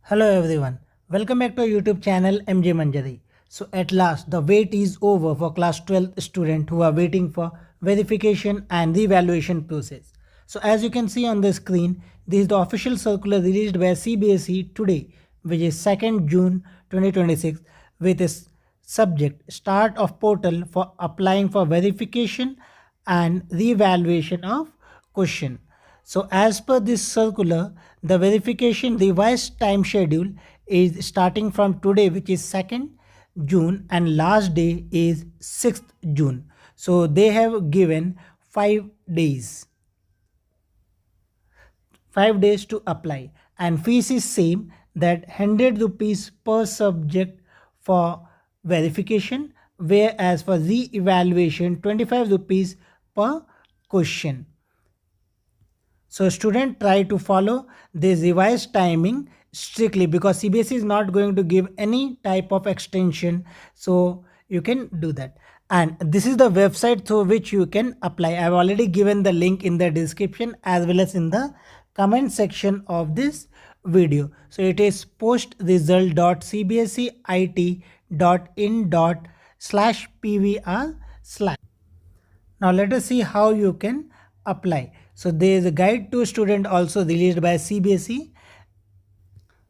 Hello everyone, welcome back to our YouTube channel MJ Manjari. So at last the wait is over for class 12 students who are waiting for verification and the evaluation process. So as you can see on the screen, this is the official circular released by CBSE today, which is 2nd June 2026, with its subject start of portal for applying for verification and re-evaluation of question. So as per this circular, the verification revised time schedule is starting from today, which is 2nd June, and last day is 6th June. So they have given 5 days. 5 days to apply, and fees is same, that 100 rupees per subject for verification, whereas for re-evaluation 25 rupees per question. So student try to follow this revised timing strictly, because CBSE is not going to give any type of extension. So you can do that. And this is the website through which you can apply. I've already given the link in the description as well as in the comment section of this video. So it is postresult.cbseit.in/pvr/. Now let us see how you can apply. So there is a guide to student also released by CBSE.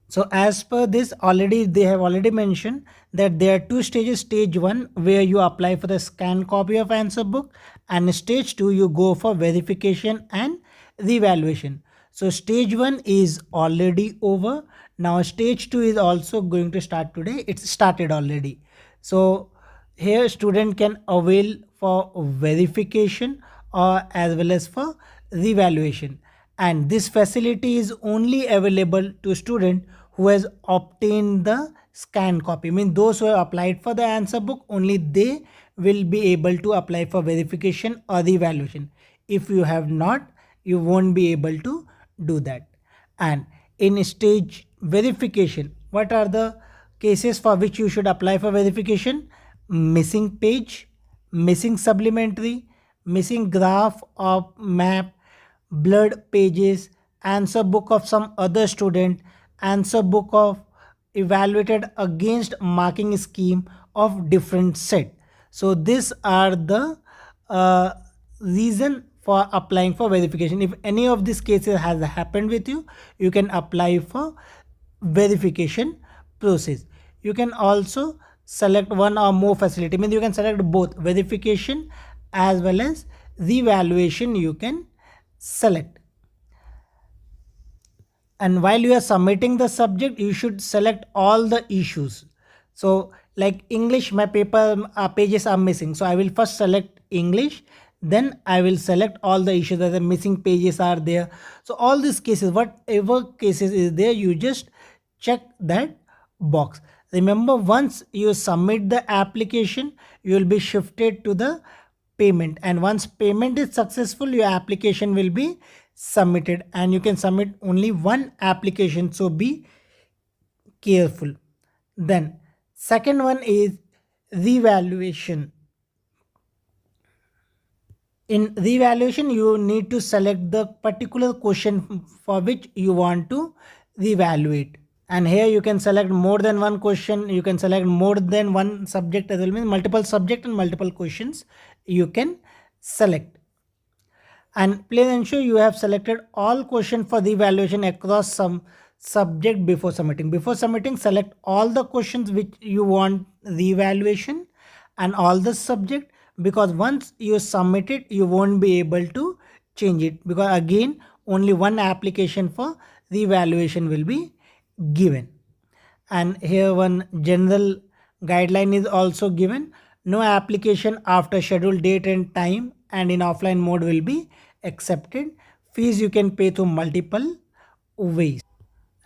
So as per this, they have already mentioned that there are two stages. Stage 1 where you apply for the scanned copy of answer book, and stage 2 you go for verification and revaluation. So stage 1 is already over. Now stage 2 is also going to start today. It's started already. So here student can avail for verification or as well as for revaluation, and this facility is only available to student who has obtained the scanned copy. Means those who have applied for the answer book, only they will be able to apply for verification or revaluation. If you have not, you won't be able to do that. And in stage verification, what are the cases for which you should apply for verification? Missing page, missing supplementary, missing graph or map, blurred pages, answer book of some other student, answer book of evaluated against marking scheme of different set. So these are the reason for applying for verification. If any of these cases has happened with you, you can apply for verification process. You can also select one or more facility, means you can select both verification as well as revaluation you can select. And while you are submitting the subject, you should select all the issues. So like English, my paper pages are missing, so I will first select English, then I will select all the issues that the missing pages are there. So all these cases, whatever cases is there, you just check that box. Remember, once you submit the application, you will be shifted to the payment, and once payment is successful, your application will be submitted, and you can submit only one application, so be careful. Then second one is revaluation. In revaluation, you need to select the particular question for which you want to reevaluate, and here you can select more than one question, you can select more than one subject as well, means multiple subject and multiple questions you can select. And please ensure you have selected all questions for the evaluation across some subject before submitting. Before submitting, select all the questions which you want the evaluation and all the subject, because once you submit it, you won't be able to change it, because again only one application for the evaluation will be given. And here one general guideline is also given: no application after scheduled date and time and in offline mode will be accepted. Fees you can pay through multiple ways,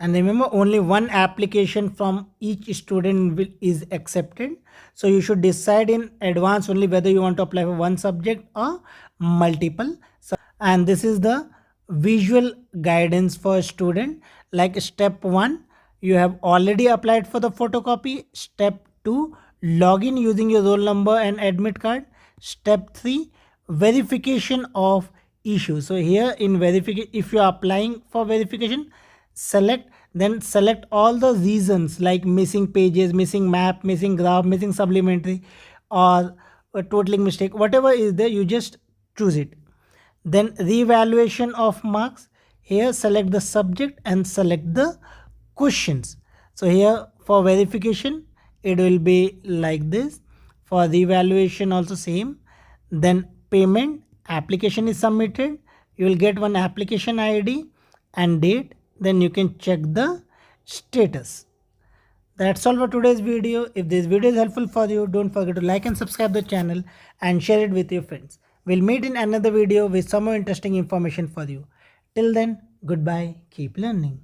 and remember, only one application from each student is accepted. So you should decide in advance only whether you want to apply for one subject or multiple. And this is the visual guidance for student. Like step 1, you have already applied for the photocopy. Step 2, login using your roll number and admit card. Step 3, verification of issue. So here in verification, if you are applying for verification, select Then select all the reasons like missing pages, missing map, missing graph, missing supplementary, or a totaling mistake, whatever is there, you just choose it. Then revaluation of marks, here select the subject and select the questions. So here for verification it will be like this, for revaluation also same. Then payment, application is submitted, you will get one application ID and date, then you can check the status. That's all for today's video. If this video is helpful for you, don't forget to like and subscribe the channel and share it with your friends. We'll meet in another video with some more interesting information for you. Till then, goodbye, keep learning.